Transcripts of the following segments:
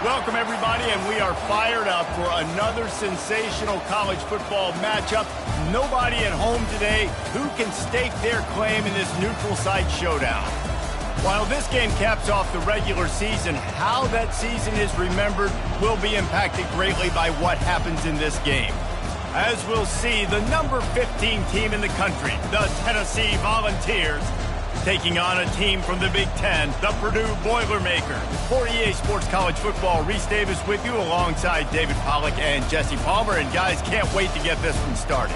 Welcome, everybody, and we are fired up for another sensational college football matchup. Nobody at home today who can stake their claim in this neutral site showdown. While this game caps off the regular season, how that season is remembered will be impacted greatly by what happens in this game. As we'll see, the number 15 team in the country, the Tennessee Volunteers, taking on a team from the Big Ten, the Purdue Boilermakers. For EA Sports College Football, Reese Davis with you alongside David Pollack and Jesse Palmer. And guys, can't wait to get this one started.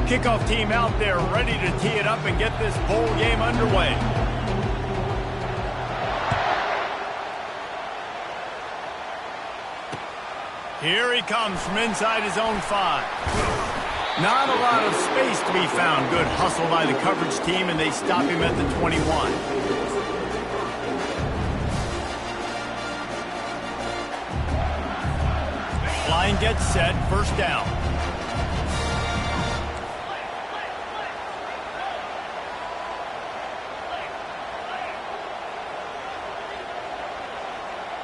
Kickoff team out there ready to tee it up and get this bowl game underway. Here he comes from inside his own 5. Not a lot of space to be found. Good hustle by the coverage team, and they stop him at the 21. Line gets set, first down.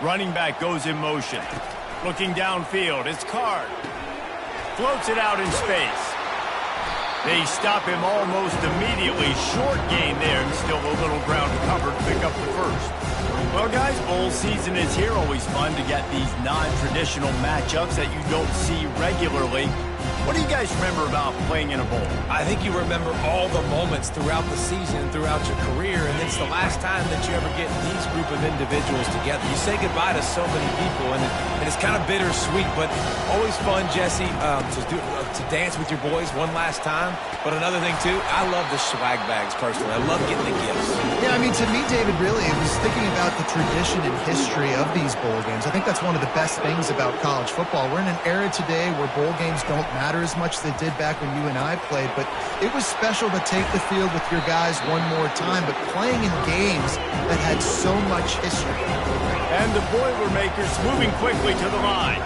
Running back goes in motion. Looking downfield, it's Card. Floats it out in space. They stop him almost immediately. Short gain there, and still a little ground to cover to pick up the first. Well, guys, bowl season is here. Always fun to get these non-traditional matchups that you don't see regularly. What do you guys remember about playing in a bowl? I think you remember all the moments throughout the season, throughout your career, and it's the last time that you ever get these group of individuals together. You say goodbye to so many people, and it's kind of bittersweet, but always fun, Jesse, to dance with your boys one last time. But another thing, too, I love the swag bags, personally. I love getting the gifts. Yeah, I mean, to me, David, really, it was thinking about the tradition and history of these bowl games. I think that's one of the best things about college football. We're in an era today where bowl games don't matter as much as they did back when you and I played, but it was special to take the field with your guys one more time, but playing in games that had so much history. And the Boilermakers moving quickly to the line.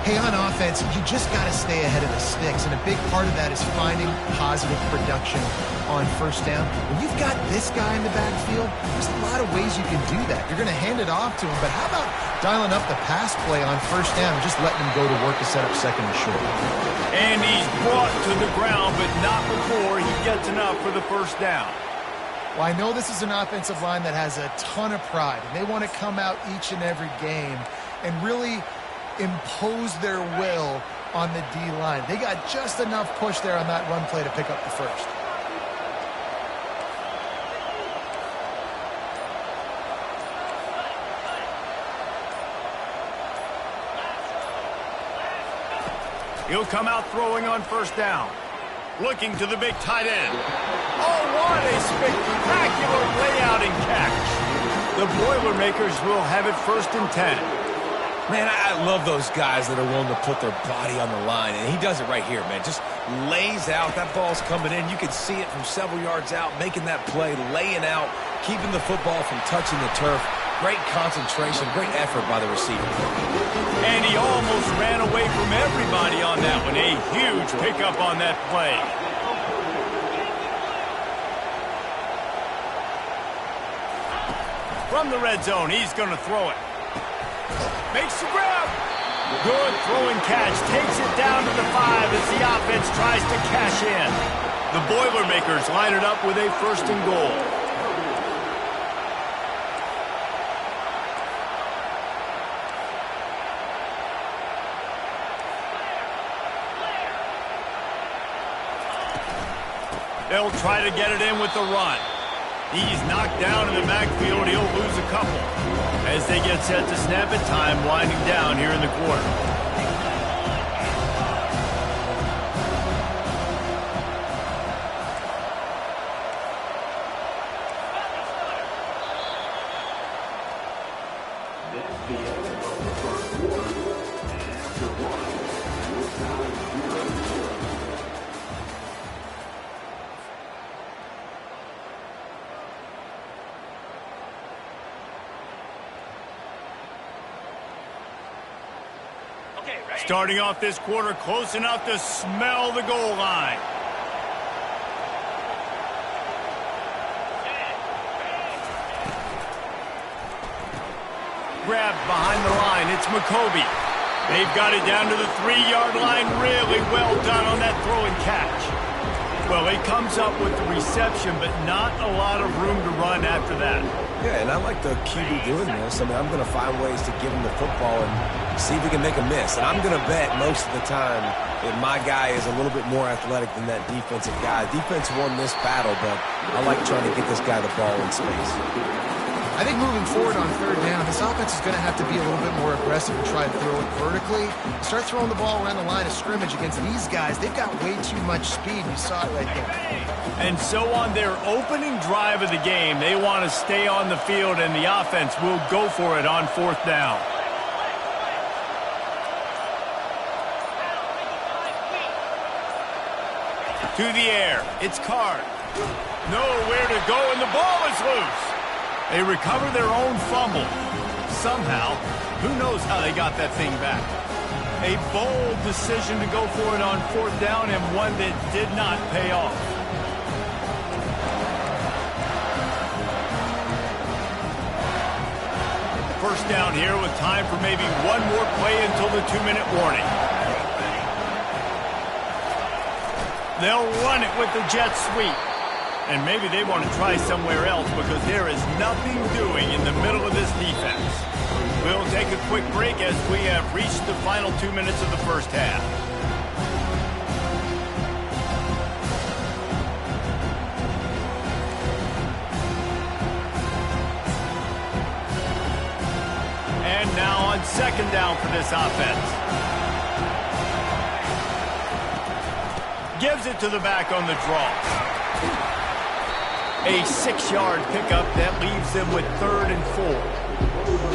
Hey, on offense, you just got to stay ahead of the sticks, and a big part of that is finding positive production on first down. When you've got this guy in the backfield, there's a lot of ways you can do that. You're going to hand it off to him, but how about dialing up the pass play on first down and just letting him go to work to set up second and short? And he's brought to the ground, but not before he gets enough for the first down. Well, I know this is an offensive line that has a ton of pride, and they want to come out each and every game and really impose their will on the D-line. They got just enough push there on that run play to pick up the first. He'll come out throwing on first down. Looking to the big tight end. Oh, what a spectacular layout and catch. The Boilermakers will have it first and 10. Man, I love those guys that are willing to put their body on the line, and he does it right here, man. Just lays out. That ball's coming in. You can see it from several yards out, making that play, laying out, keeping the football from touching the turf. Great concentration, great effort by the receiver. And he almost ran away from everybody on that one. A huge pickup on that play. From the red zone, he's going to throw it. Makes the grab. Good throwing catch. Takes it down to the 5 as the offense tries to cash in. The Boilermakers line it up with a first and goal. They'll try to get it in with the run. He's knocked down in the backfield. He'll lose a couple. As they get set to snap it, time winding down here in the quarter. Starting off this quarter close enough to smell the goal line. Grabbed behind the line. It's McCoby. They've got it down to the 3-yard line. Really well done on that throw and catch. Well, he comes up with the reception, but not a lot of room to run after that. Yeah, and I like the QB doing this. I mean, I'm going to find ways to give him the football and see if we can make a miss. And I'm going to bet most of the time that my guy is a little bit more athletic than that defensive guy. Defense won this battle, but I like trying to get this guy the ball in space. I think moving forward on third down, this offense is going to have to be a little bit more aggressive and try to throw it vertically. Start throwing the ball around the line of scrimmage against these guys. They've got way too much speed. You saw it right there. And so on their opening drive of the game, they want to stay on the field, and the offense will go for it on fourth down. To the air. It's Card. Nowhere to go, and the ball is loose. They recover their own fumble. Somehow, who knows how they got that thing back. A bold decision to go for it on fourth down, and one that did not pay off. First down here with time for maybe one more play until the 2-minute warning. They'll run it with the jet sweep. And maybe they want to try somewhere else because there is nothing doing in the middle of this defense. We'll take a quick break as we have reached the final 2 minutes of the first half. And now on second down for this offense. Gives it to the back on the draw. A 6-yard pickup that leaves them with 3rd and 4.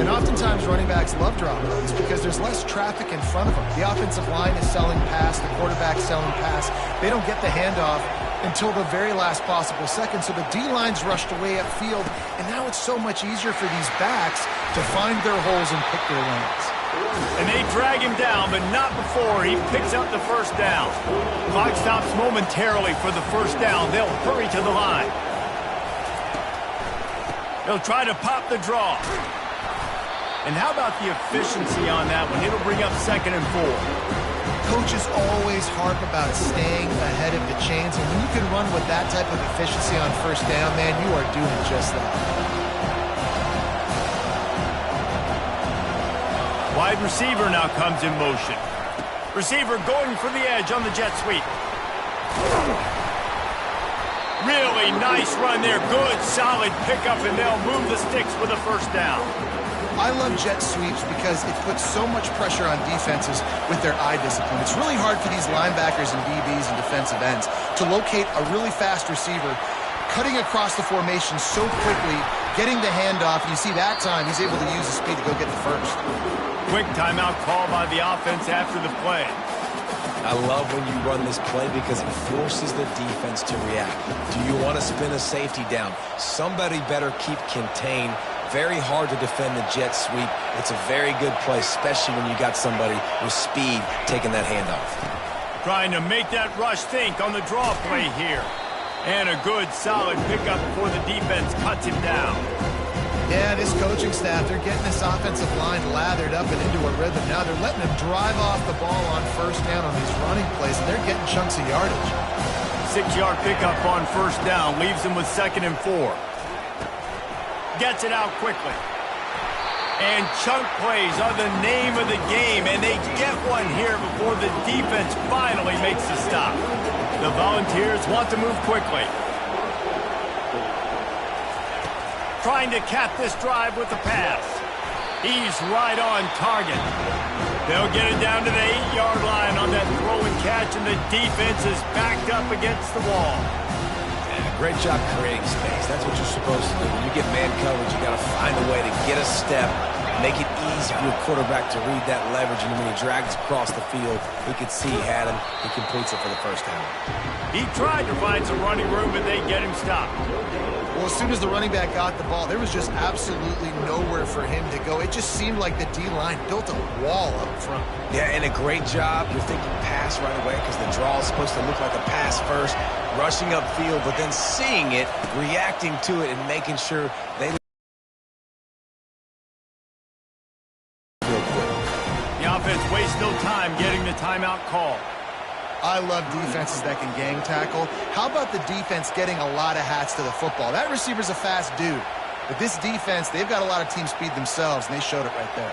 And oftentimes running backs love drop runs because there's less traffic in front of them. The offensive line is selling pass, the quarterback's selling pass. They don't get the handoff until the very last possible second, so the D-line's rushed away upfield, and now it's so much easier for these backs to find their holes and pick their lanes. And they drag him down, but not before he picks up the first down. Clock stops momentarily for the first down. They'll hurry to the line. He'll try to pop the draw. And how about the efficiency on that one? It'll bring up 2nd and 4. Coaches always harp about staying ahead of the chains, and when you can run with that type of efficiency on first down, man, you are doing just that. Wide receiver now comes in motion. Receiver going for the edge on the jet sweep. Really nice run there. Good, solid pickup, and they'll move the sticks with a first down. I love jet sweeps because it puts so much pressure on defenses with their eye discipline. It's really hard for these linebackers and DBs and defensive ends to locate a really fast receiver cutting across the formation so quickly, getting the handoff. You see that time, he's able to use the speed to go get the first. Quick timeout call by the offense after the play. I love when you run this play because it forces the defense to react. Do you want to spin a safety down? Somebody better keep contained. Very hard to defend the jet sweep. It's a very good play, especially when you got somebody with speed taking that handoff. Trying to make that rush think on the draw play here. And a good, solid pickup before the defense cuts him down. Yeah, this coaching staff, they're getting this offensive line lathered up and into a rhythm. Now they're letting them drive off the ball on first down on these running plays, and they're getting chunks of yardage. 6-yard pickup on first down leaves them with 2nd and 4. Gets it out quickly. And chunk plays are the name of the game, and they get one here before the defense finally makes the stop. The Volunteers want to move quickly. Trying to cap this drive with the pass. He's right on target. They'll get it down to the 8-yard line on that throw and catch, and the defense is backed up against the wall. Yeah, great job creating space. That's what you're supposed to do. When you get man coverage, you got to find a way to get a step make it easy for your quarterback to read that leverage, and when he drags across the field, he could see he had him. He completes it for the first down. He tried to find some running room, but they get him stopped. Well, as soon as the running back got the ball, there was just absolutely nowhere for him to go. It just seemed like the D-line built a wall up front. Yeah, and a great job. You're thinking pass right away because the draw is supposed to look like a pass first, rushing upfield, but then seeing it, reacting to it, and making sure they the offense wastes no time getting the timeout call. I love defenses that can gang tackle. How about the defense getting a lot of hats to the football? That receiver's a fast dude. But this defense, they've got a lot of team speed themselves, and they showed it right there.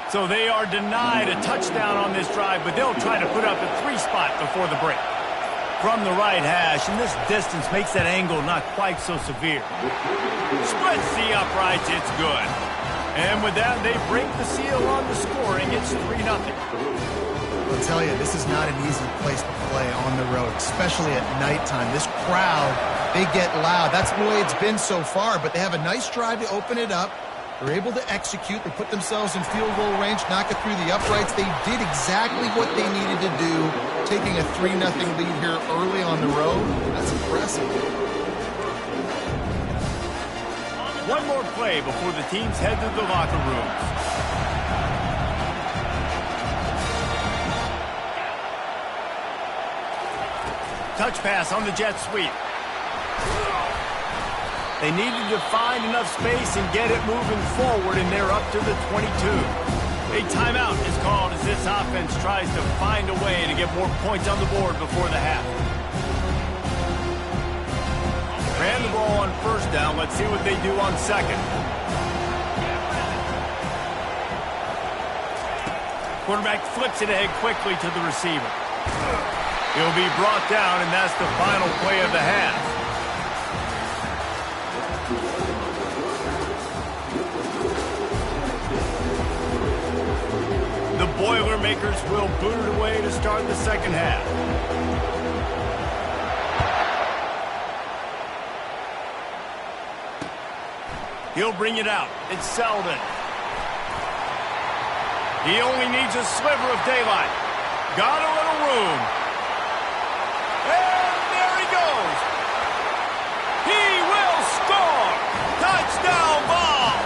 So they are denied a touchdown on this drive, but they'll try to put up a 3-spot before the break. From the right hash, and this distance makes that angle not quite so severe. Splits the uprights, it's good. And with that, they break the seal on the scoring. It's 3-0. I'll tell you, this is not an easy place to play on the road, especially at nighttime. This crowd, they get loud. That's the way it's been so far, but they have a nice drive to open it up. They're able to execute. They put themselves in field goal range, knock it through the uprights. They did exactly what they needed to do, taking a 3-0 lead here early on the road. That's impressive. One more play before the teams head to the locker rooms. Touch pass on the jet sweep. They needed to find enough space and get it moving forward, and they're up to the 22. A timeout is called as this offense tries to find a way to get more points on the board before the half. Ran the ball on first down. Let's see what they do on second. Quarterback flips it ahead quickly to the receiver. He'll be brought down, and that's the final play of the half. The Boilermakers will boot it away to start the second half. He'll bring it out. It's Selden. He only needs a sliver of daylight. Got a little room. And there he goes. He will score. Touchdown ball.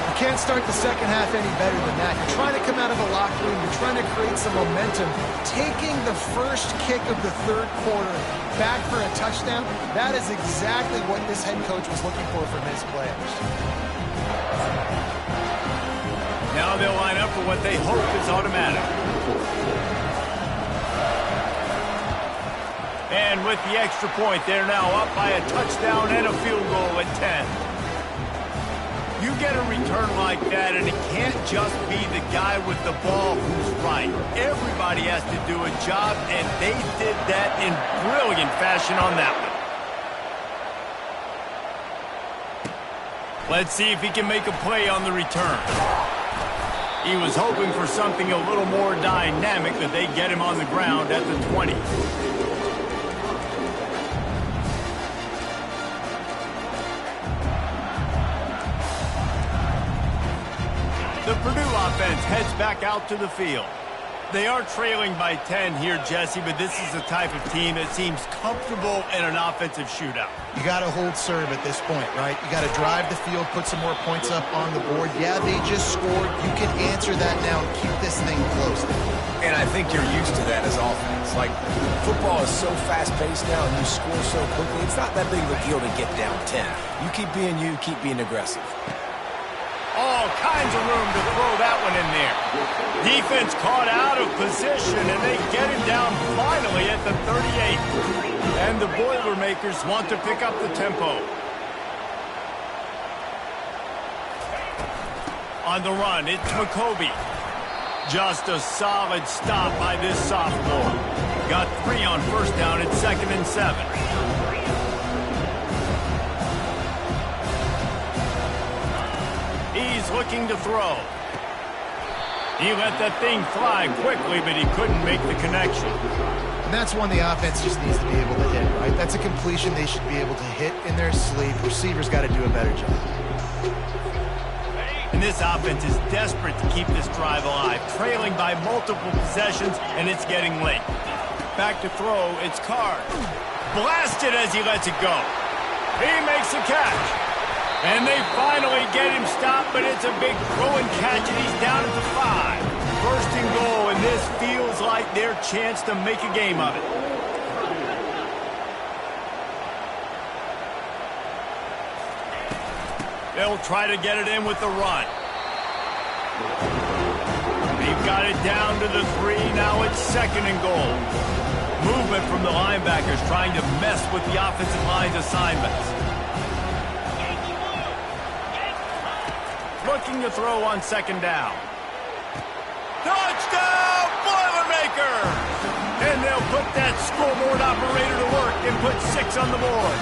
You can't start the second half any better than that. You're trying to come out of the locker room. You're trying to create some momentum. Taking the first kick of the third quarter back for a touchdown, that is exactly what this head coach was looking for from his players. Now they'll line up for what they hope is automatic. And with the extra point, they're now up by a touchdown and a field goal at 10. You get a return like that, and it can't just be the guy with the ball who's right. Everybody has to do a job, and they did that in brilliant fashion on that one. Let's see if he can make a play on the return. He was hoping for something a little more dynamic, that they get him on the ground at the 20. The Purdue offense heads back out to the field. They are trailing by 10 here, Jesse, but this is the type of team that seems comfortable in an offensive shootout. You got to hold serve at this point, right? You got to drive the field, put some more points up on the board. Yeah, they just scored. You can answer that now and keep this thing close. And I think you're used to that as offense. Like, football is so fast-paced now and you score so quickly, it's not that big of a deal to get down 10. You keep being you, keep being aggressive. All kinds of room to throw that one in there. Defense caught out of position, and they get him down finally at the 38. And the Boilermakers want to pick up the tempo. On the run, it's McCoby. Just a solid stop by this sophomore. Got 3 on first down at 2nd and 7. He's looking to throw. He let that thing fly quickly, but he couldn't make the connection. And that's one the offense just needs to be able to hit, right? That's a completion they should be able to hit in their sleep. Receivers got to do a better job. And this offense is desperate to keep this drive alive, trailing by multiple possessions, and it's getting late. Back to throw, it's Carr. Blasted as he lets it go. He makes the catch. And they finally get him stopped, but it's a big throw and catch, and he's down at the 5. First and goal, and this feels like their chance to make a game of it. They'll try to get it in with the run. They've got it down to the 3. Now it's second and goal. Movement from the linebackers trying to mess with the offensive line's assignments. Looking to throw on second down. Touchdown, Boilermakers! And they'll put that scoreboard operator to work and put 6 on the board.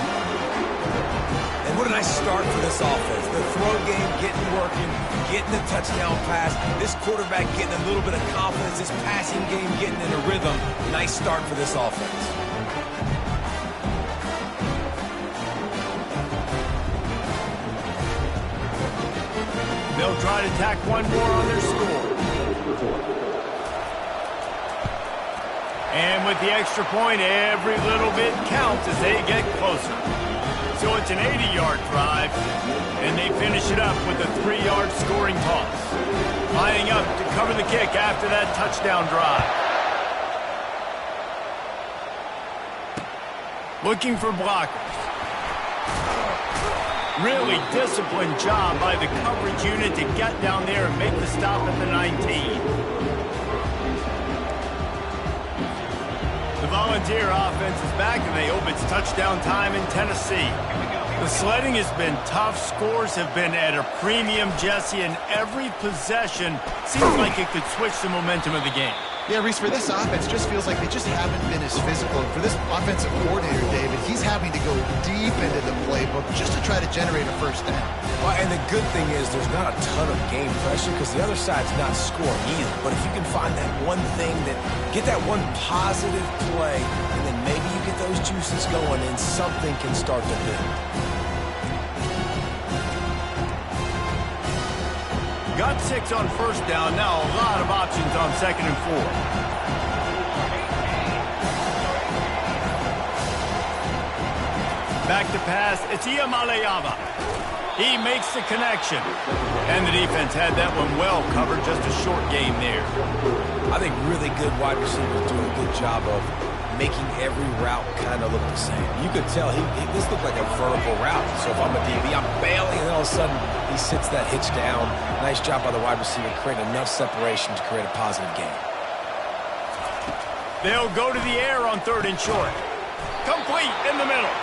And what a nice start for this offense. The throw game getting working, getting the touchdown pass. This quarterback getting a little bit of confidence. This passing game getting in a rhythm. Nice start for this offense. They'll try to tack one more on their score. And with the extra point, every little bit counts as they get closer. So it's an 80-yard drive, and they finish it up with a 3-yard scoring toss. Lining up to cover the kick after that touchdown drive. Looking for blockers. Really disciplined job by the coverage unit to get down there and make the stop at the 19. The Volunteer offense is back, and they hope it's touchdown time in Tennessee. The sledding has been tough. Scores have been at a premium, Jesse, and every possession seems like it could switch the momentum of the game. Yeah, Reese, for this offense, just feels like they just haven't been as physical. And for this offensive coordinator, David, he's having to go deep into the playbook just to try to generate a first down. Well, and the good thing is there's not a ton of game pressure because the other side's not scoring either. But if you can find that one thing, get that one positive play, and then maybe you get those juices going and something can start to build. Got 6 on first down. Now a lot of options on second and 4. Back to pass. It's Iamaleava. He makes the connection. And the defense had that one well covered. Just a short game there. I think really good wide receivers do a good job of making every route kind of look the same. You could tell this looked like a vertical route. So if I'm a DB, I'm bailing, and all of a sudden he sits that hitch down. Nice job by the wide receiver, creating enough separation to create a positive game. They'll go to the air on third and short. Complete in the middle.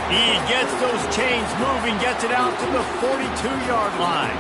He gets those chains moving, gets it out to the 42-yard line.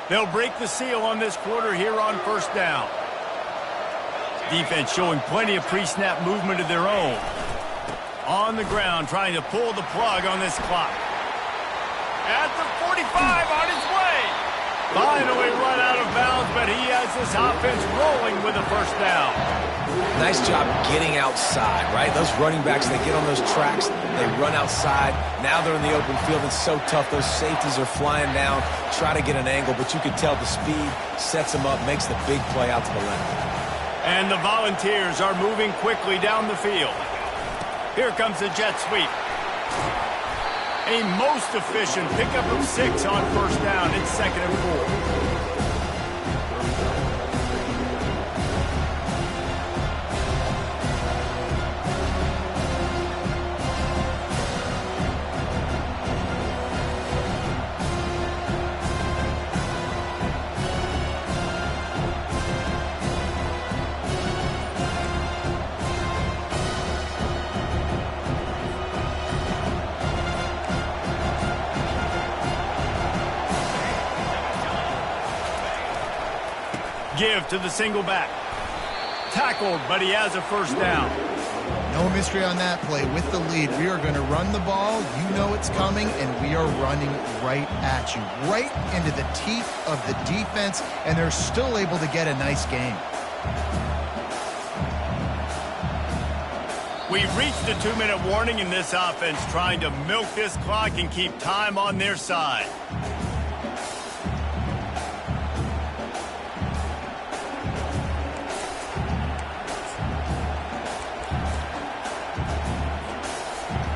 They'll break the seal on this quarter here on first down. Defense showing plenty of pre-snap movement of their own. On the ground, trying to pull the plug on this clock. At the 45, on his way. Finally run out of bounds, but he has this offense rolling with a first down. Nice job getting outside, right? Those running backs, they get on those tracks, they run outside. Now they're in the open field. It's so tough. Those safeties are flying down, try to get an angle, but you can tell the speed sets them up, makes the big play out to the left. And the Volunteers are moving quickly down the field. Here comes the jet sweep. A most efficient pickup of 6 on first down. It's second and 4. Give to the single back. Tackled, but he has a first down. No mystery on that play. With the lead, we are going to run the ball. You know it's coming, and we are running right at you, right into the teeth of the defense, and they're still able to get a nice game. We've reached the 2-minute warning in this offense, trying to milk this clock and keep time on their side.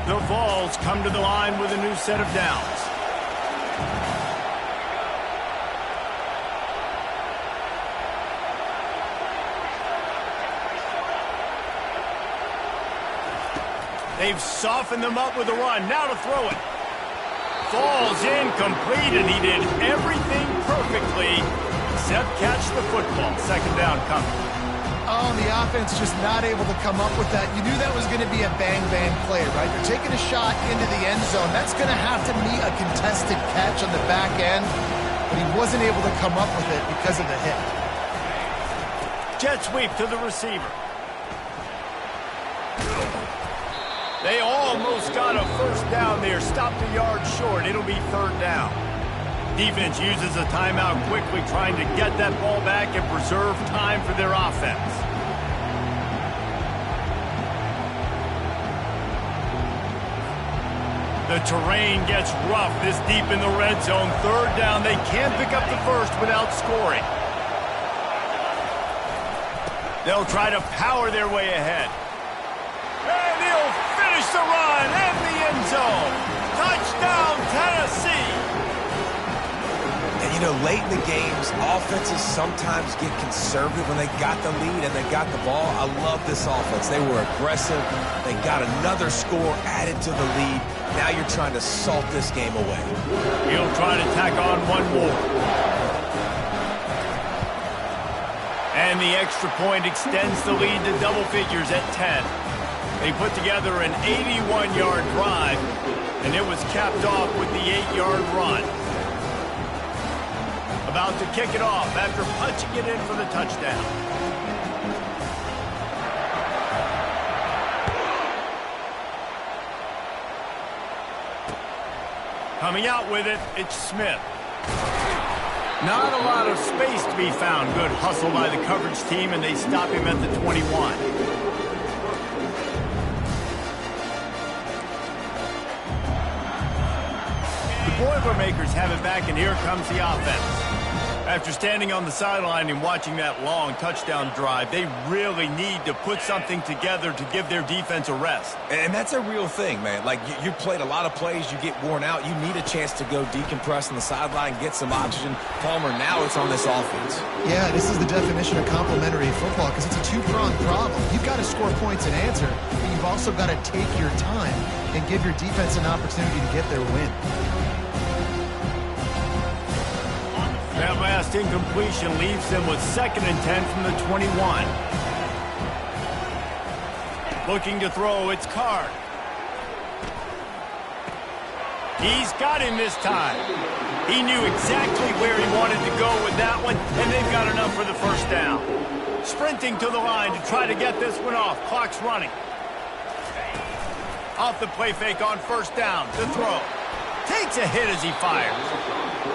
The Vols come to the line with a new set of downs. They've softened them up with a run. Now to throw it. Falls incomplete, and he did everything perfectly except catch the football. Second down coming. Oh, the offense just not able to come up with that. You knew that was going to be a bang-bang play, right? You're taking a shot into the end zone. That's going to have to be a contested catch on the back end, but he wasn't able to come up with it because of the hit. Jet sweep to the receiver. They almost got a first down there. Stopped a yard short. It'll be third down. Defense uses a timeout quickly, trying to get that ball back and preserve time for their offense. The terrain gets rough this deep in the red zone. Third down. They can't pick up the first without scoring. They'll try to power their way ahead. And he'll finish the run in the end zone. Touchdown, Tennessee. And, you know, late in the games, offenses sometimes get conservative when they got the lead and they got the ball. I love this offense. They were aggressive. They got another score added to the lead. Now you're trying to salt this game away. He'll try to tack on one more. And the extra point extends the lead to double figures at 10. They put together an 81-yard drive, and it was capped off with the 8-yard run. About to kick it off after punching it in for the touchdown. Coming out with it, it's Smith. Not a lot of space to be found. Good hustle by the coverage team, and they stop him at the 21. The Boilermakers have it back, and here comes the offense. After standing on the sideline and watching that long touchdown drive, they really need to put something together to give their defense a rest. And that's a real thing, man. Like, you played a lot of plays, you get worn out, you need a chance to go decompress on the sideline, get some oxygen. Palmer, now it's on this offense. Yeah, this is the definition of complementary football because it's a two-pronged problem. You've got to score points and answer, but you've also got to take your time and give your defense an opportunity to get their win. That last incompletion leaves them with 2nd and 10 from the 21. Looking to throw, it's Card. He's got him this time. He knew exactly where he wanted to go with that one, and they've got enough for the first down. Sprinting to the line to try to get this one off. Clock's running. Off the play fake on first down. The throw. Takes a hit as he fires.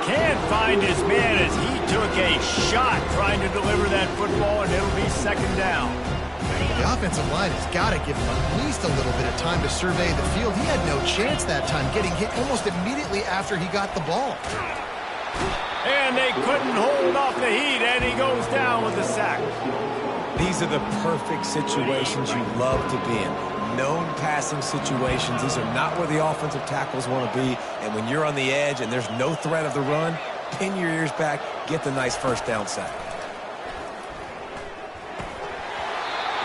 Can't find his man as he took a shot trying to deliver that football, and it'll be 2nd down. The offensive line has got to give him at least a little bit of time to survey the field. He had no chance that time, getting hit almost immediately after he got the ball. And they couldn't hold off the heat, and he goes down with the sack. These are the perfect situations you love to be in. Known passing situations. These are not where the offensive tackles want to be. And when you're on the edge and there's no threat of the run, pin your ears back, get the nice first down sack.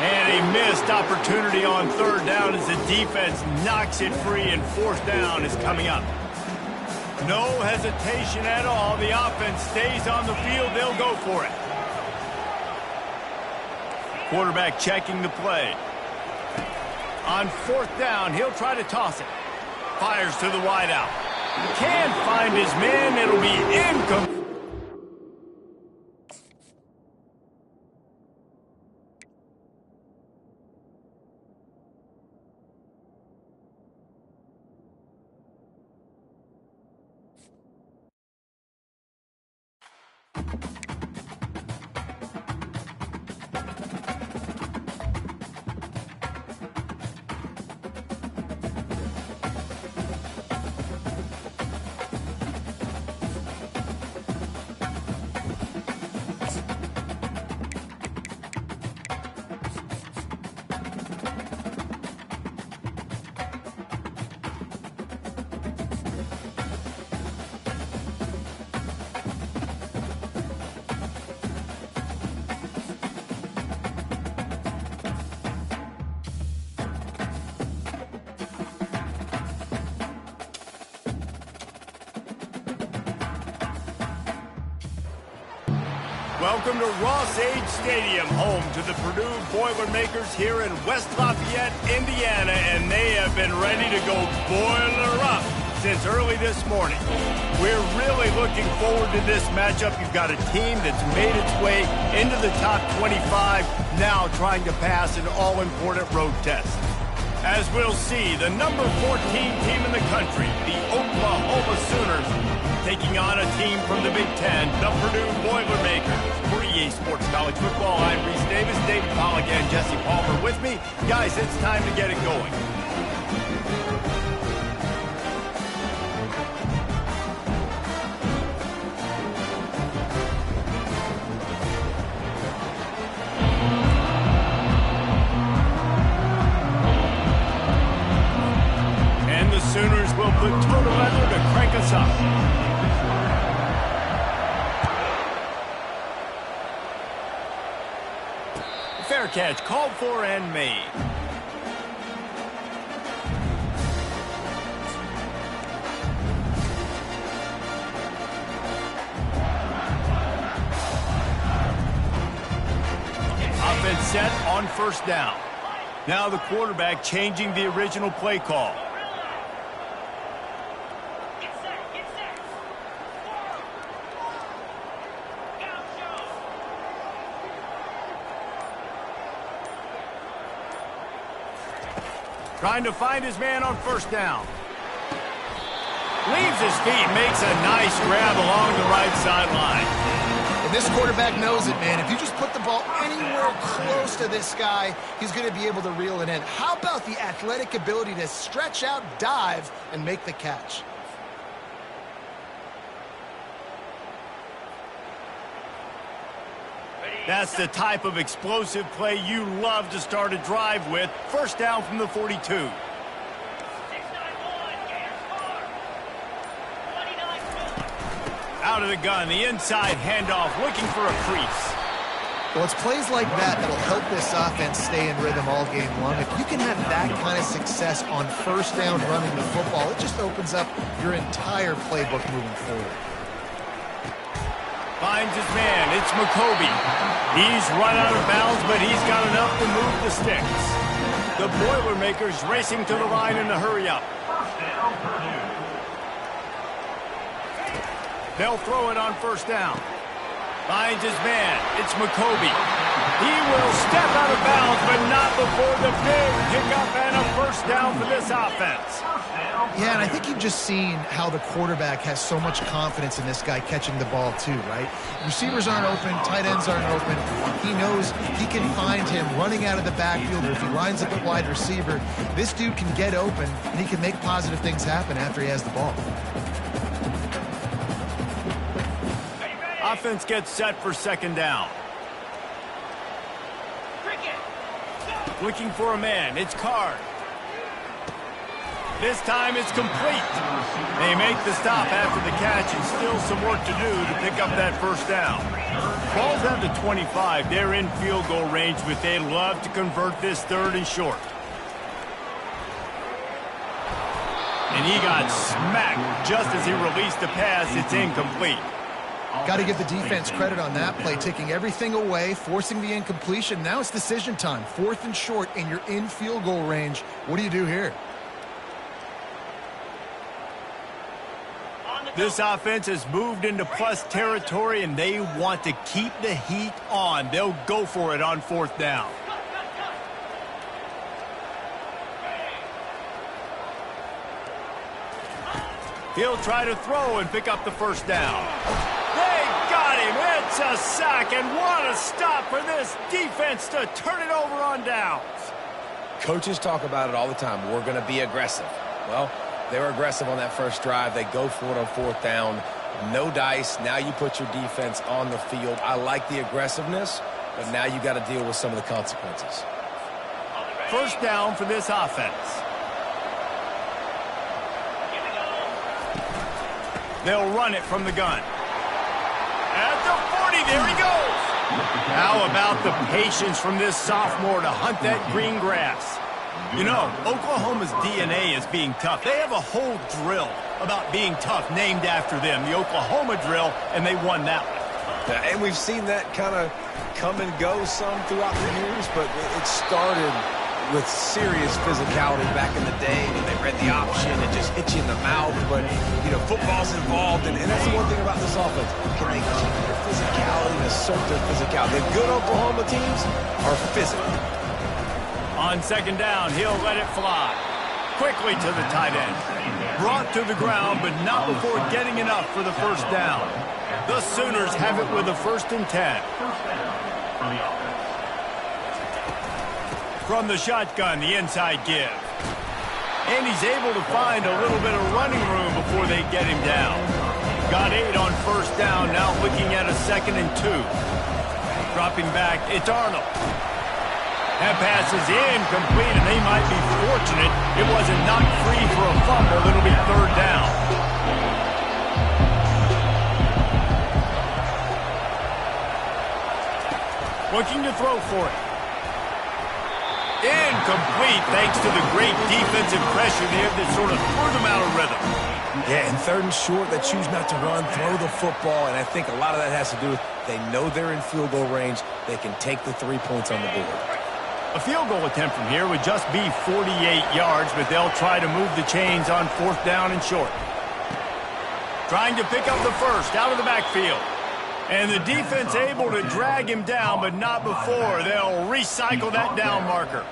And a missed opportunity on 3rd down as the defense knocks it free, and 4th down is coming up. No hesitation at all. The offense stays on the field. They'll go for it. Quarterback checking the play. On 4th down, he'll try to toss it. Fires to the wideout. Can't find his man. It'll be incomplete. Welcome to Ross-Age Stadium, home to the Purdue Boilermakers here in West Lafayette, Indiana, and they have been ready to go boiler up since early this morning. We're really looking forward to this matchup. You've got a team that's made its way into the top 25, now trying to pass an all-important road test. As we'll see, the number 14 team in the country, the Oklahoma Sooners, taking on a team from the Big Ten, the Purdue Boilermakers. For EA Sports College Football, I'm Reese Davis, David Pollack, and Jesse Palmer with me. Guys, it's time to get it going. And the Sooners will put total leather to crank us up. Fair catch, called for and made. Offense set on first down. Now the quarterback changing the original play call. Trying to find his man on first down. Leaves his feet, makes a nice grab along the right sideline. And this quarterback knows it, man. If you just put the ball anywhere close to this guy, he's going to be able to reel it in. How about the athletic ability to stretch out, dive, and make the catch? That's the type of explosive play you love to start a drive with. First down from the 42. Out of the gun, the inside handoff, looking for a crease. Well, it's plays like that that'll help this offense stay in rhythm all game long. If you can have that kind of success on first down running the football, it just opens up your entire playbook moving forward. Finds his man. It's McCoby. He's run out of bounds, but he's got enough to move the sticks. The Boilermakers racing to the line in a hurry-up. They'll throw it on first down. Finds his man. It's McCoby. He will step out of bounds, but not before the big pickup and a first down for this offense. Yeah, and I think you've just seen how the quarterback has so much confidence in this guy catching the ball too, right? Receivers aren't open, tight ends aren't open. He knows he can find him running out of the backfield, or if he lines up at wide receiver, this dude can get open, and he can make positive things happen after he has the ball. Offense gets set for second down. Looking for a man. It's Card. This time it's complete. They make the stop after the catch, and still some work to do to pick up that first down. Ball's at the 25. They're in field goal range, but they'd love to convert this third and short. And he got smacked just as he released the pass. It's incomplete. Got to give the defense credit on that play, taking everything away, forcing the incompletion. Now it's decision time. Fourth and short, and you're in field goal range. What do you do here? This offense has moved into plus territory, and they want to keep the heat on. They'll go for it on fourth down. He'll try to throw and pick up the first down. They got him. It's a sack, and what a stop for this defense to turn it over on downs. Coaches talk about it all the time. We're going to be aggressive. Well, they were aggressive on that first drive. They go for it on fourth down. No dice. Now you put your defense on the field. I like the aggressiveness, but now you got to deal with some of the consequences. First down for this offense. They'll run it from the gun. At the 40, there he goes. How about the patience from this sophomore to hunt that green grass? You know, Oklahoma's DNA is being tough. They have a whole drill about being tough named after them, the Oklahoma drill, and they won that one. And we've seen that kind of come and go some throughout the years, but it started with serious physicality back in the day when they read the option and just hit you in the mouth. But, you know, football's involved, and that's the one thing about this offense. Can they keep their physicality and assert their physicality? The good Oklahoma teams are physical. On second down, he'll let it fly. Quickly to the tight end. Brought to the ground, but not before getting enough for the first down. The Sooners have it with a 1st and 10. From the shotgun, the inside give. And he's able to find a little bit of running room before they get him down. Got 8 on first down, now looking at a 2nd and 2. Dropping back, it's Arnold. That pass is incomplete, and they might be fortunate it wasn't knocked free for a fumble. It'll be 3rd down. Looking to throw for it. Incomplete, thanks to the great defensive pressure there that sort of threw them out of rhythm. Yeah, and 3rd and short, they choose not to run, throw the football, and I think a lot of that has to do with they know they're in field goal range. They can take the 3 points on the board. A field goal attempt from here would just be 48 yards, but they'll try to move the chains on 4th down and short. Trying to pick up the first out of the backfield. And the defense able to drag him down, but not before. They'll recycle that down marker.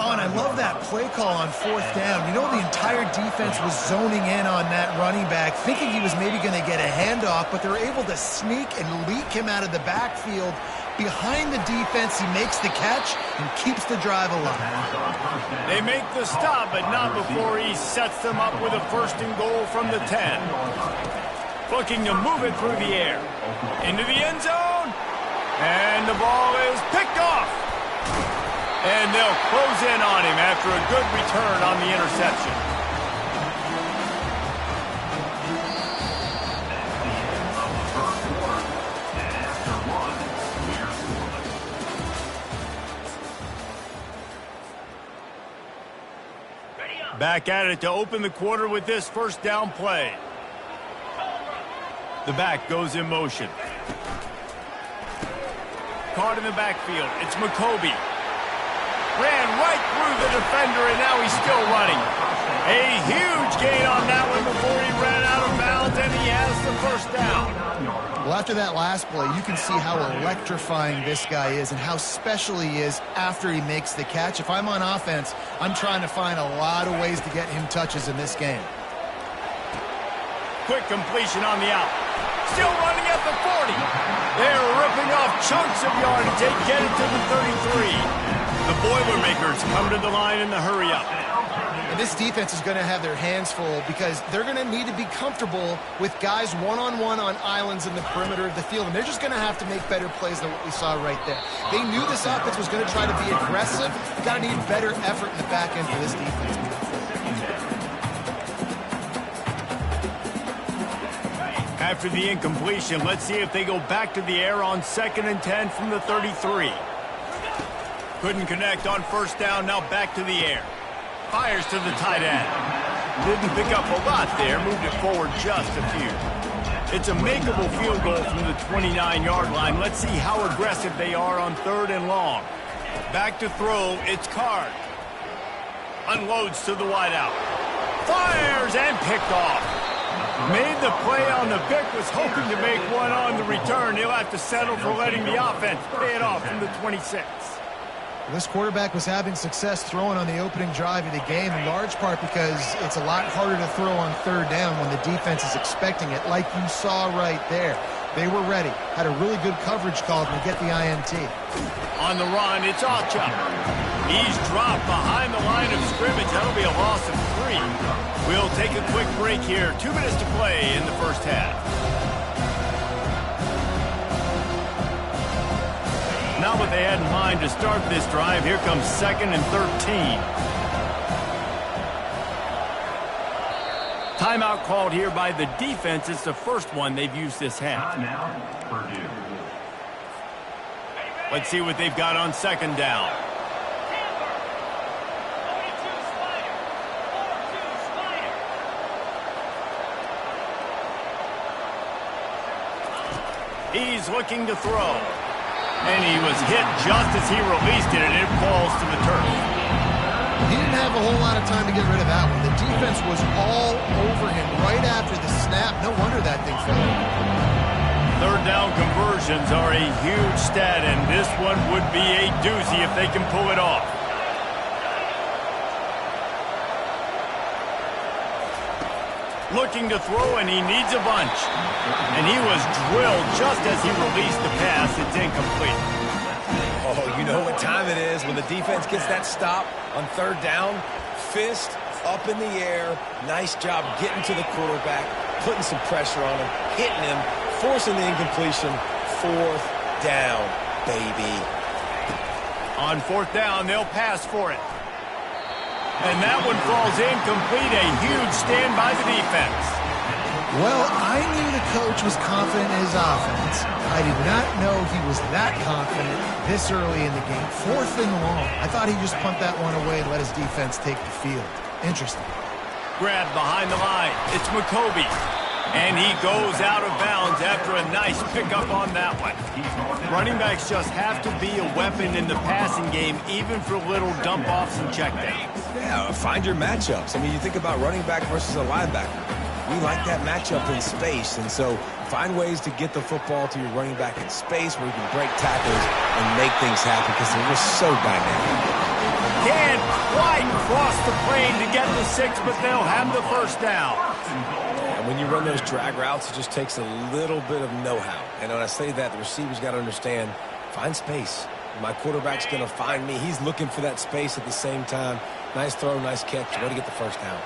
Oh, and I love that play call on 4th down. You know, the entire defense was zoning in on that running back, thinking he was maybe going to get a handoff, but they're able to sneak and leak him out of the backfield. Behind the defense, he makes the catch and keeps the drive alive. They make the stop, but not before he sets them up with a 1st and goal from the 10. Looking to move it through the air. Into the end zone. And the ball is picked off. And they'll close in on him after a good return on the interception. Back at it to open the quarter with this 1st down play. The back goes in motion. Caught in the backfield. It's McCoby. Ran right through the defender, and now he's still running. A huge gain on that one before he ran out of bounds, and he has the 1st down. Well, after that last play, you can see how electrifying this guy is and how special he is after he makes the catch. If I'm on offense, I'm trying to find a lot of ways to get him touches in this game. Quick completion on the out. Still running at the 40. They're ripping off chunks of yardage. They get it to the 33. The Boilermakers come to the line in the hurry-up. And this defense is going to have their hands full because they're going to need to be comfortable with guys one-on-one on islands in the perimeter of the field. And they're just going to have to make better plays than what we saw right there. They knew this offense was going to try to be aggressive. Got to need better effort in the back end for this defense. After the incompletion, let's see if they go back to the air on 2nd and 10 from the 33. Couldn't connect on 1st down, now back to the air. Fires to the tight end. Didn't pick up a lot there, moved it forward just a few. It's a makeable field goal from the 29-yard line. Let's see how aggressive they are on 3rd and long. Back to throw, it's Card. Unloads to the wideout. Fires and picked off. Made the play on the pick, was hoping to make one on the return. He'll have to settle for letting the offense pay it off from the 26. This quarterback was having success throwing on the opening drive of the game, in large part because it's a lot harder to throw on 3rd down when the defense is expecting it, like you saw right there. They were ready, had a really good coverage call to get the INT. On the run, it's Ocha. He's dropped behind the line of scrimmage. That'll be a loss of 3. We'll take a quick break here. 2 minutes to play in the first half. Not what they had in mind to start this drive. Here comes 2nd and 13. Timeout called here by the defense. It's the first one they've used this half. Purdue. Let's see what they've got on 2nd down. He's looking to throw. And he was hit just as he released it, and it falls to the turf. He didn't have a whole lot of time to get rid of that one. The defense was all over him right after the snap. No wonder that thing fell. Third down conversions are a huge stat, and this one would be a doozy if they can pull it off. Looking to throw, and he needs a bunch. And he was drilled just as he released the pass. It's incomplete. Oh, you know what time it is when the defense gets that stop on third down. Fist up in the air. Nice job getting to the quarterback, putting some pressure on him, hitting him, forcing the incompletion. Fourth down, baby. On fourth down, they'll pass for it. And that one falls incomplete. A huge stand by the defense. Well, I knew the coach was confident in his offense. I did not know he was that confident this early in the game. Fourth and long. I thought he just pumped that one away and let his defense take the field. Interesting. Grabbed behind the line. It's McCoby. And he goes out of bounds after a nice pickup on that one. Running backs just have to be a weapon in the passing game, even for little dump-offs and checkdowns. Yeah, find your matchups. I mean, you think about running back versus a linebacker. We like that matchup in space, and so find ways to get the football to your running back in space where you can break tackles and make things happen because they're just so dynamic. Can't quite cross the plane to get the 6, but they'll have the first down. And when you run those drag routes, it just takes a little bit of know-how. And when I say that, the receiver's got to understand, find space. My quarterback's going to find me. He's looking for that space at the same time. Nice throw, nice catch. Way to get the first down.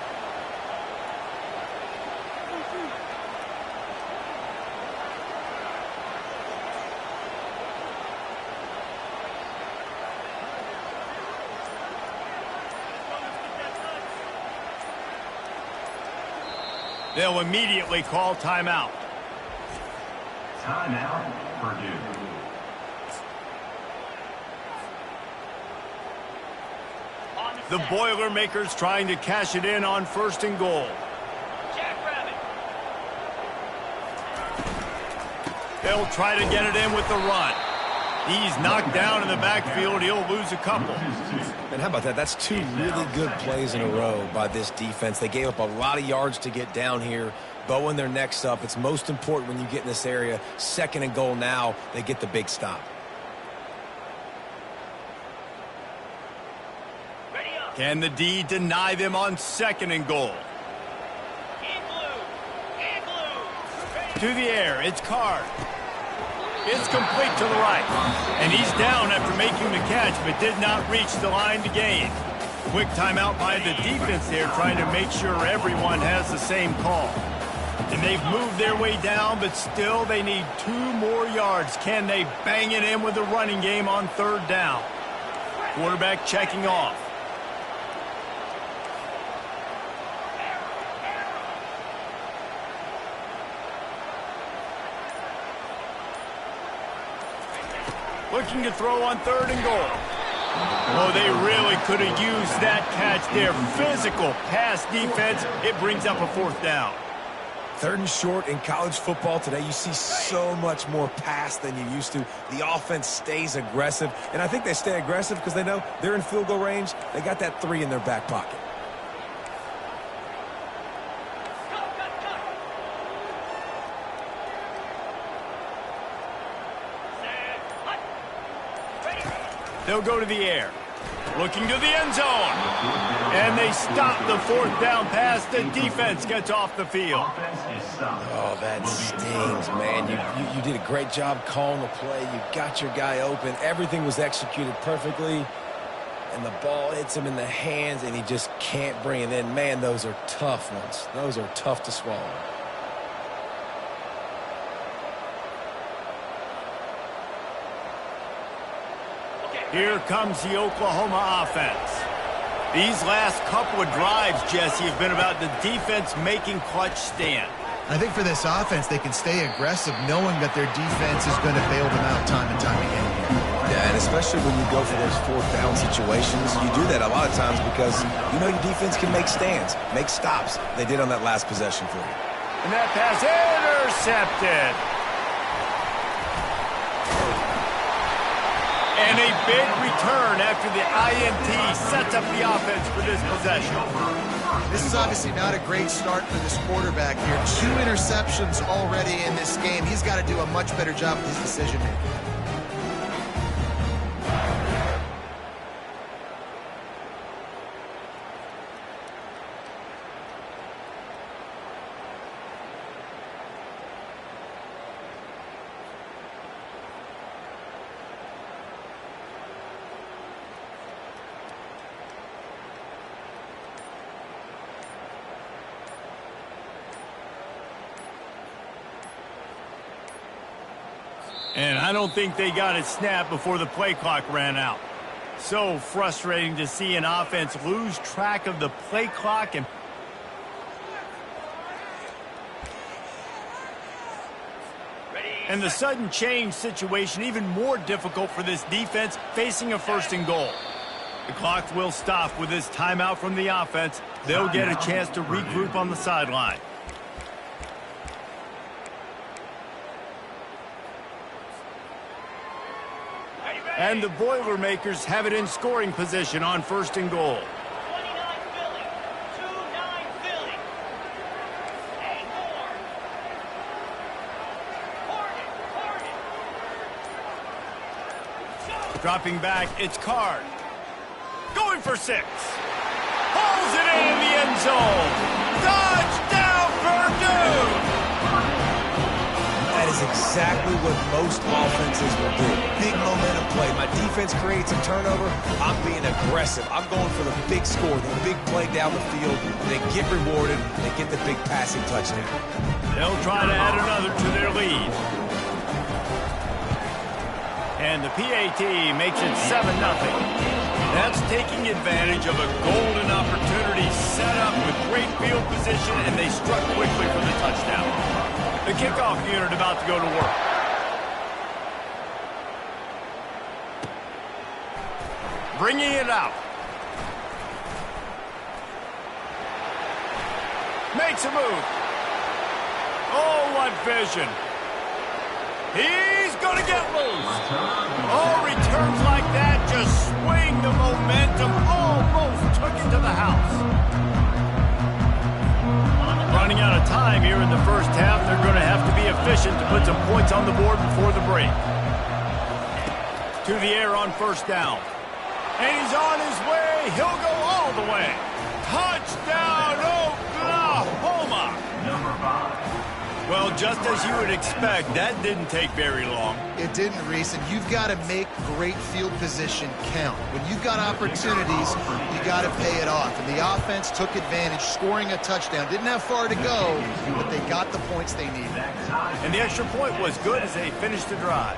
They'll immediately call timeout. Timeout, Purdue. The Boilermakers trying to cash it in on first and goal. They'll try to get it in with the run. He's knocked down in the backfield. He'll lose a couple. And how about that? That's two really good plays in a row by this defense. They gave up a lot of yards to get down here, bowing their necks up. It's most important when you get in this area. Second and goal now, they get the big stop. Can the D deny them on second and goal? To the air, it's Card. It's complete to the right. And he's down after making the catch, but did not reach the line to gain. Quick timeout by the defense there, trying to make sure everyone has the same call. And they've moved their way down, but still they need 2 more yards. Can they bang it in with the running game on third down? Quarterback checking off. Looking to throw on third and goal. Oh, they really could have used that catch there. Physical pass defense. It brings up a fourth down. Third and short in college football today, you see so much more pass than you used to. The offense stays aggressive, and I think they stay aggressive because they know they're in field goal range. They got that 3 in their back pocket. They'll go to the air. Looking to the end zone. And they stop the fourth down pass. The defense gets off the field. Oh, that stings, man. You did a great job calling the play. You got your guy open. Everything was executed perfectly. And the ball hits him in the hands, and he just can't bring it in. Man, those are tough ones. Those are tough to swallow. Here comes the Oklahoma offense. These last couple of drives, Jesse, have been about the defense making clutch stand. I think for this offense, they can stay aggressive knowing that their defense is going to bail them out time and time again here. Yeah, and especially when you go for those fourth down situations, you do that a lot of times because you know your defense can make stands, make stops. They did on that last possession for you. And that pass intercepted. And a big return after the INT sets up the offense for this possession. This is obviously not a great start for this quarterback here. 2 interceptions already in this game. He's got to do a much better job with his decision-making. And I don't think they got it snapped before the play clock ran out. So frustrating to see an offense lose track of the play clock. And the sudden change situation even more difficult for this defense facing a 1st and goal. The clock will stop with this timeout from the offense. They'll get a chance to regroup on the sideline. And the Boilermakers have it in scoring position on 1st and goal. 29 Philly. 2-9 Philly. Hey, more. Target. Dropping back, it's Card. Going for 6. Pulls it in the end zone. Touchdown, Purdue! That is exactly what most offenses will do. Big momentum play. My defense creates a turnover. I'm being aggressive. I'm going for the big score, the big play down the field. They get rewarded. They get the big passing touchdown. They'll try to add another to their lead. And the PAT makes it 7-0. That's taking advantage of a golden opportunity set up with great field position, and they struck quickly for the touchdown. The kickoff unit about to go to work. Bringing it out. Makes a move. Oh, what vision. He's going to get loose. Oh, returns like that just swing the momentum. Almost took it to the house. Running out of time here in the first half. They're going to have to be efficient to put some points on the board before the break. To the air on 1st down. And he's on his way. He'll go all the way. Touchdown, Oklahoma! Number 5. Well, just as you would expect, that didn't take very long. It didn't, Reese, and you've got to make great field position count. When you've got opportunities, you got to pay it off. And the offense took advantage, scoring a touchdown. Didn't have far to go, but they got the points they needed. And the extra point was good as they finished the drive.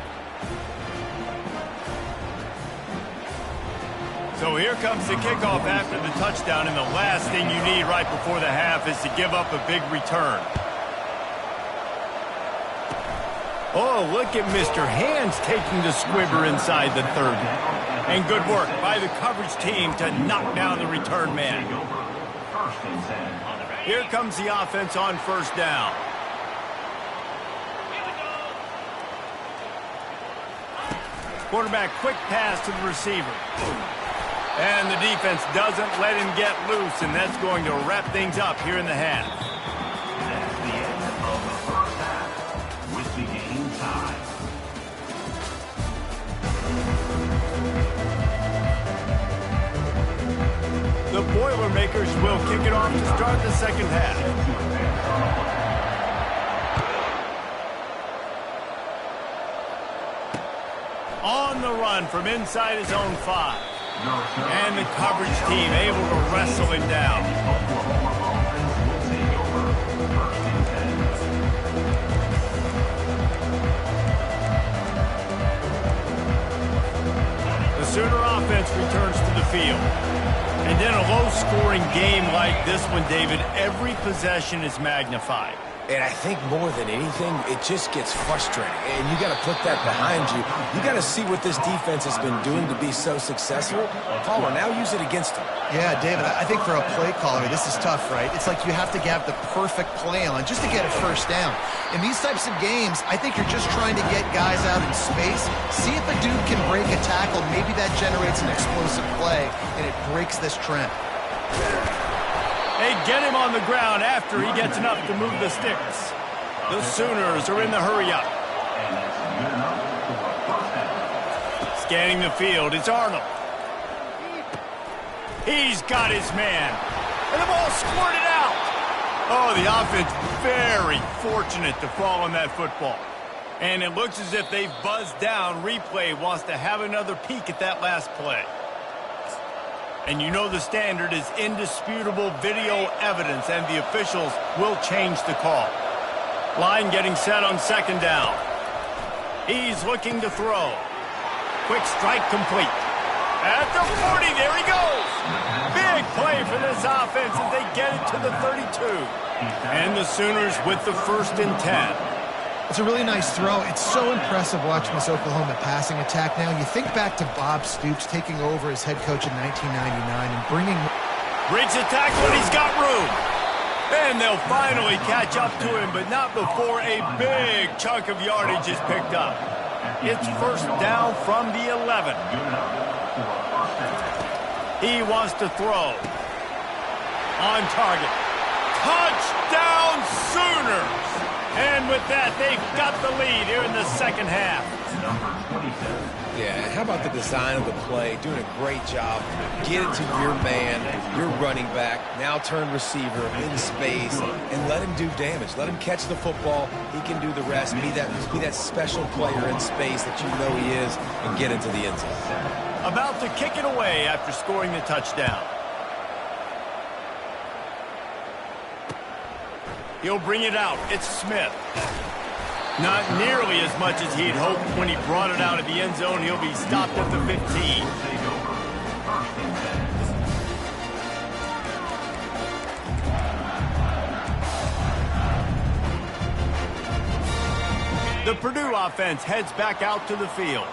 So here comes the kickoff after the touchdown, and the last thing you need right before the half is to give up a big return. Oh, look at Mr. Hands taking the squibber inside the 30. And good work by the coverage team to knock down the return man. Here comes the offense on 1st down. Quarterback, quick pass to the receiver. And the defense doesn't let him get loose, and that's going to wrap things up here in the half. That's the end of the first half with the game tied. The Boilermakers will kick it off to start the second half. On the run from inside his own 5. And the coverage team able to wrestle him down. The Sooner offense returns to the field. And in a low-scoring game like this one, David, every possession is magnified. And I think more than anything, it just gets frustrating. And you got to put that behind you. You got to see what this defense has been doing to be so successful. Caller, now use it against them. Yeah, David, I think for a play caller, this is tough, right? It's like you have to have the perfect play on just to get a first down. In these types of games, I think you're just trying to get guys out in space, see if a dude can break a tackle. Maybe that generates an explosive play, and it breaks this trend. They get him on the ground after he gets enough to move the sticks. The Sooners are in the hurry-up. Scanning the field, it's Arnold. He's got his man. And the ball squirted out. Oh, the offense very fortunate to fall on that football. And it looks as if they've buzzed down. Replay wants to have another peek at that last play. And you know the standard is indisputable video evidence, and the officials will change the call. Line getting set on second down. He's looking to throw. Quick strike complete. At the 40, there he goes. Big play for this offense as they get it to the 32. And the Sooners with the 1st and 10. It's a really nice throw. It's so impressive watching this Oklahoma passing attack now. You think back to Bob Stoops taking over as head coach in 1999 and bringing... Breaks the tackle and he's got room. And they'll finally catch up to him, but not before a big chunk of yardage is picked up. It's 1st down from the 11. He wants to throw. On target. Touchdown Sooners! And with that, they've got the lead here in the second half. Yeah, how about the design of the play? Doing a great job. Get it to your man, your running back, now turn receiver in space, and let him do damage. Let him catch the football. He can do the rest. Be that special player in space that you know he is, and get into the end zone. About to kick it away after scoring the touchdown. He'll bring it out. It's Smith. Not nearly as much as he'd hoped when he brought it out of the end zone. He'll be stopped at the 15. The Purdue offense heads back out to the field.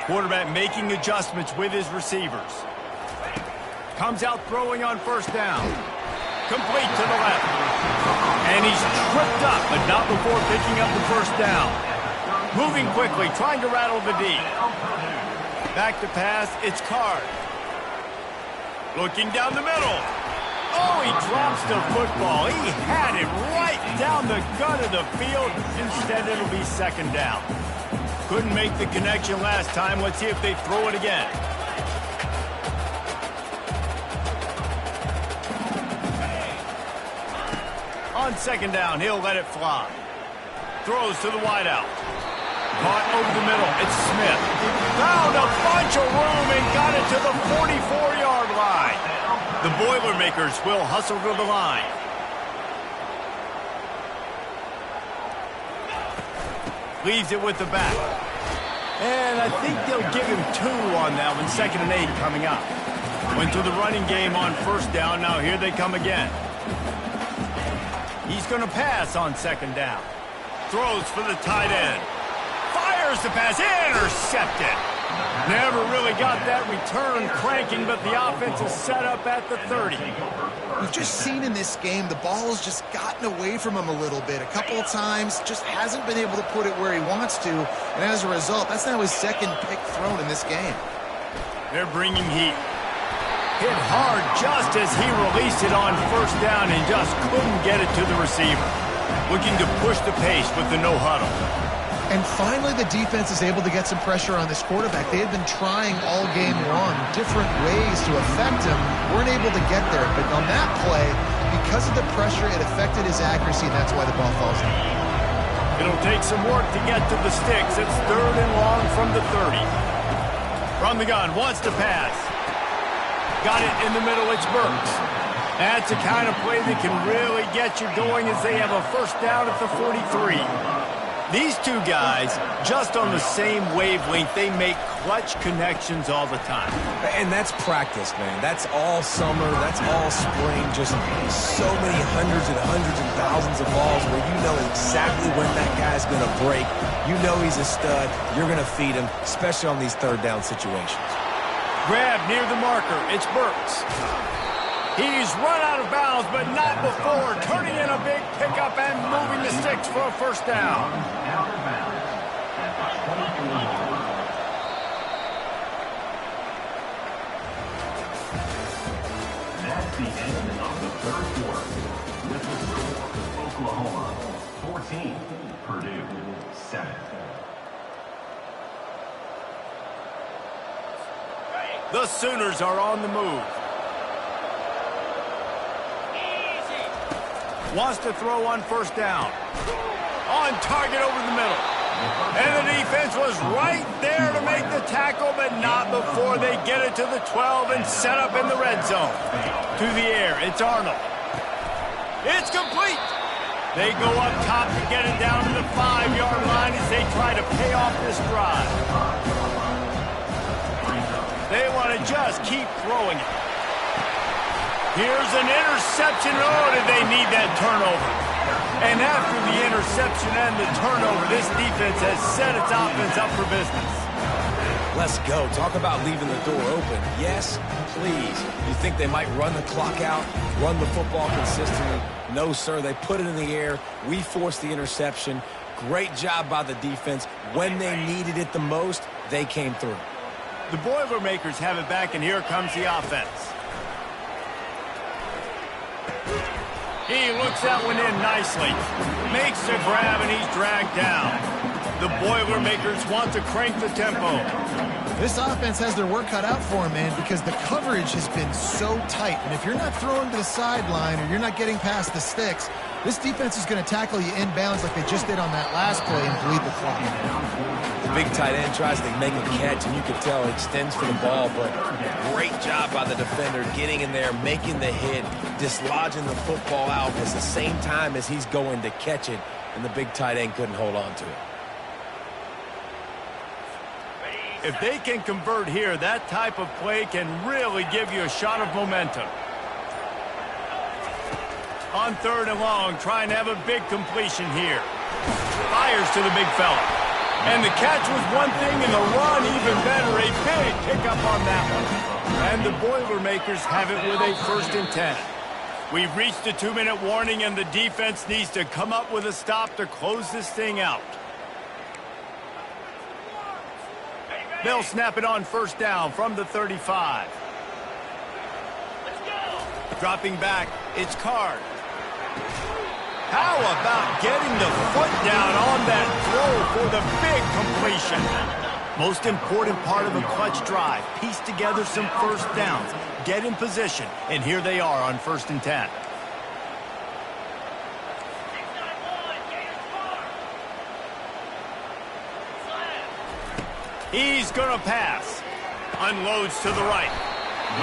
Quarterback making adjustments with his receivers. Comes out throwing on 1st down. Complete to the left. And he's tripped up, but not before picking up the 1st down. Moving quickly, trying to rattle the D. Back to pass, it's Card. Looking down the middle. Oh, he drops the football. He had it right down the gut of the field. Instead, it'll be 2nd down. Couldn't make the connection last time. Let's see if they throw it again. On 2nd down, he'll let it fly. Throws to the wideout. Caught over the middle. It's Smith. Found a bunch of room and got it to the 44-yard line. The Boilermakers will hustle to the line. Leaves it with the back. And I think they'll give him 2 on that one. 2nd and 8 coming up. Went to the running game on 1st down. Now here they come again. He's going to pass on 2nd down. Throws for the tight end. Fires the pass. Intercepted. Never really got that return cranking, but the offense is set up at the 30. We've just seen in this game the ball has just gotten away from him a little bit. A couple of times, just hasn't been able to put it where he wants to. And as a result, that's now his 2nd pick thrown in this game. They're bringing heat. Hit hard just as he released it on 1st down and just couldn't get it to the receiver. Looking to push the pace with the no huddle. And finally, the defense is able to get some pressure on this quarterback. They had been trying all game long, different ways to affect him. Weren't able to get there. But on that play, because of the pressure, it affected his accuracy, and that's why the ball falls in. It'll take some work to get to the sticks. It's 3rd and long from the 30. From the gun, wants to pass. Got it in the middle, it's Burks. That's the kind of play that can really get you going as they have a 1st down at the 43. These two guys, just on the same wavelength, they make clutch connections all the time. And that's practice, man. That's all summer. That's all spring. Just so many hundreds and thousands of balls where you know exactly when that guy's going to break. You know he's a stud. You're going to feed him, especially on these third down situations. Grab near the marker. It's Burks. He's run out of bounds, but not before turning in a big pickup and moving the sticks for a first down. That's the end of the third quarter. With the score, Oklahoma 14, Purdue 7. The Sooners are on the move. Wants to throw on first down. On target over the middle. And the defense was right there to make the tackle, but not before they get it to the 12 and set up in the red zone. To the air, it's Arnold. It's complete. They go up top to get it down to the 5-yard line as they try to pay off this drive. They want to just keep throwing it. Here's an interception. Oh, did they need that turnover? And after the interception and the turnover, this defense has set its offense up for business. Let's go. Talk about leaving the door open. Yes, please. You think they might run the clock out, run the football consistently? No, sir. They put it in the air. We forced the interception. Great job by the defense. When they needed it the most, they came through. The Boilermakers have it back, and here comes the offense. He looks that one in nicely. Makes the grab, and he's dragged down. The Boilermakers want to crank the tempo. This offense has their work cut out for them, man, because the coverage has been so tight. And if you're not throwing to the sideline or you're not getting past the sticks, this defense is going to tackle you inbounds like they just did on that last play and bleed the clock. The big tight end tries to make a catch, and you can tell he extends for the ball, but great job by the defender getting in there, making the hit, dislodging the football out at the same time as he's going to catch it, and the big tight end couldn't hold on to it. If they can convert here, that type of play can really give you a shot of momentum. On third and long, trying to have a big completion here. Fires to the big fella. And the catch was one thing, and the run even better. A big pickup on that one. And the Boilermakers have it with a 1st and 10. We've reached the 2-minute warning, and the defense needs to come up with a stop to close this thing out. They'll snap it on first down from the 35. Dropping back, it's Card. How about getting the foot down on that throw for the big completion? Most important part of a clutch drive. Piece together some first downs. Get in position. And here they are on 1st and 10. He's going to pass. Unloads to the right.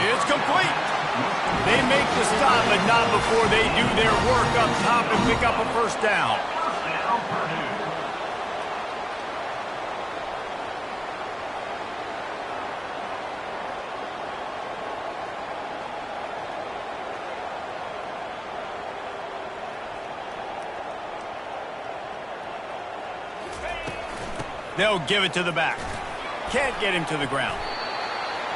It's complete. They make the stop, but not before they do their work up top and pick up a first down. They'll give it to the back. Can't get him to the ground.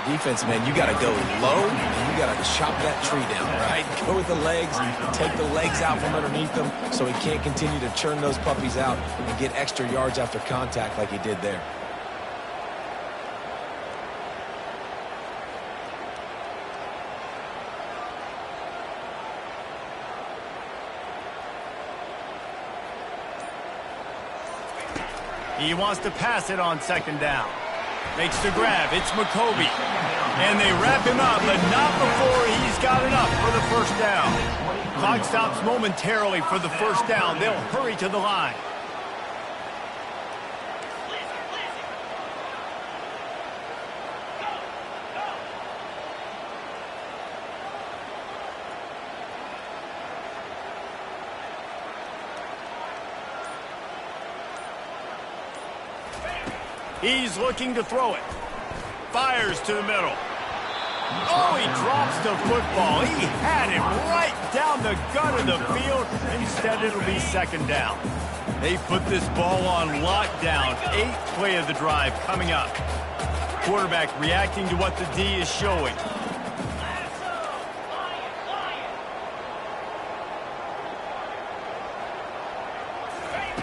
Defense, man, you got to go low, and you got to chop that tree down, right? Go with the legs, take the legs out from underneath them so he can't continue to churn those puppies out and get extra yards after contact like he did there. He wants to pass it on 2nd down. Makes the grab. It's McCovey. And they wrap him up, but not before he's got enough for the first down. Clock stops momentarily for the first down. They'll hurry to the line. He's looking to throw it. Fires to the middle. Oh, he drops the football. He had it right down the gut of the field. Instead, it'll be second down. They put this ball on lockdown. 8th play of the drive coming up. Quarterback reacting to what the D is showing.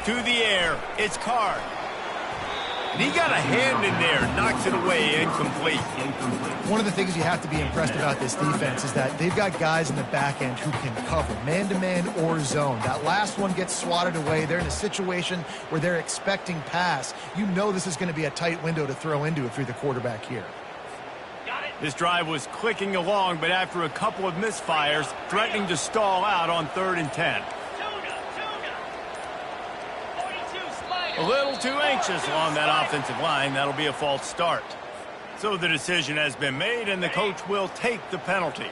To the air, it's Card. And he got a hand in there, knocks it away, incomplete. One of the things you have to be impressed about this defense is that they've got guys in the back end who can cover, man-to-man or zone. That last one gets swatted away. They're in a situation where they're expecting pass. You know this is going to be a tight window to throw into if you're the quarterback here. This drive was clicking along, but after a couple of misfires, threatening to stall out on 3rd and 10. A little too anxious along that offensive line. That'll be a false start. So the decision has been made, and the coach will take the penalty.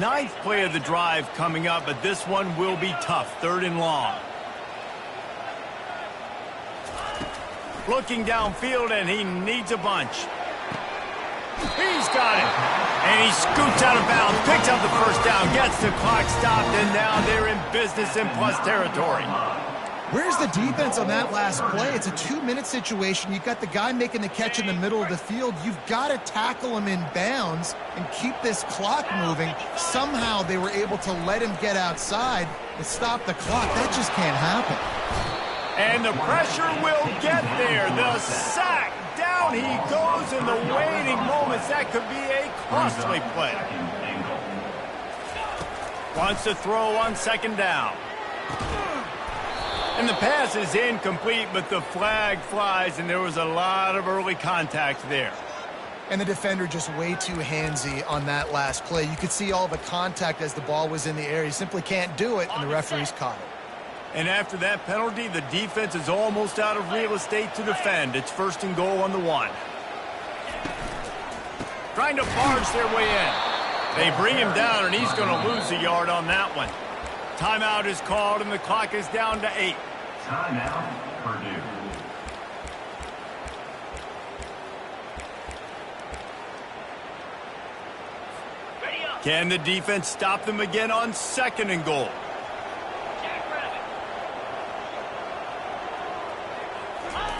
9th play of the drive coming up, but this one will be tough. 3rd and long. Looking downfield, and he needs a bunch. He's got it. And he scoots out of bounds, picks up the first down, gets the clock stopped, and now they're in business in plus territory. Where's the defense on that last play? It's a 2-minute situation. You've got the guy making the catch in the middle of the field. You've got to tackle him in bounds and keep this clock moving. Somehow they were able to let him get outside and stop the clock. That just can't happen. And the pressure will get there. The sack. Down he goes in the waiting moments. That could be a costly play. Wants to throw on 2nd down. And the pass is incomplete, but the flag flies, and there was a lot of early contact there. And the defender just way too handsy on that last play. You could see all the contact as the ball was in the air. He simply can't do it, and the referee's caught it. And after that penalty, the defense is almost out of real estate to defend. It's 1st and goal on the 1. Trying to barge their way in. They bring him down, and he's going to lose a yard on that one. Timeout is called, and the clock is down to 8. Timeout, Purdue. Can the defense stop them again on 2nd and goal?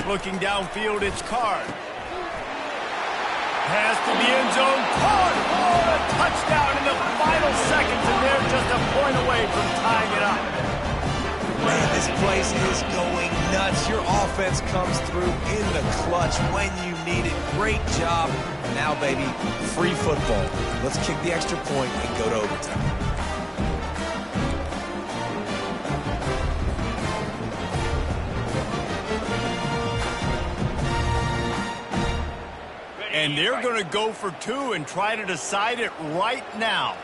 Looking downfield, it's Card. Pass to the end zone. Card! Oh, a touchdown in the final seconds, and they're just a point away from tying it up. Man, this place is going nuts. Your offense comes through in the clutch when you need it. Great job. Now, baby, free football. Let's kick the extra point and go to overtime. And they're going to go for 2 and try to decide it right now.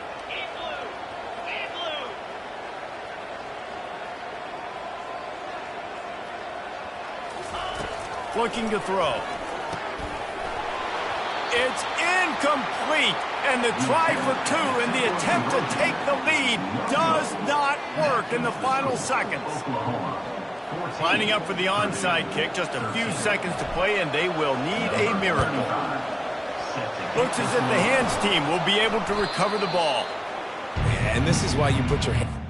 Looking to throw. It's incomplete. And the try for 2 and the attempt to take the lead does not work in the final seconds. Lining up for the onside kick. Just a few seconds to play, and they will need a miracle. Looks as if the hands team will be able to recover the ball. And this is why you put your hand...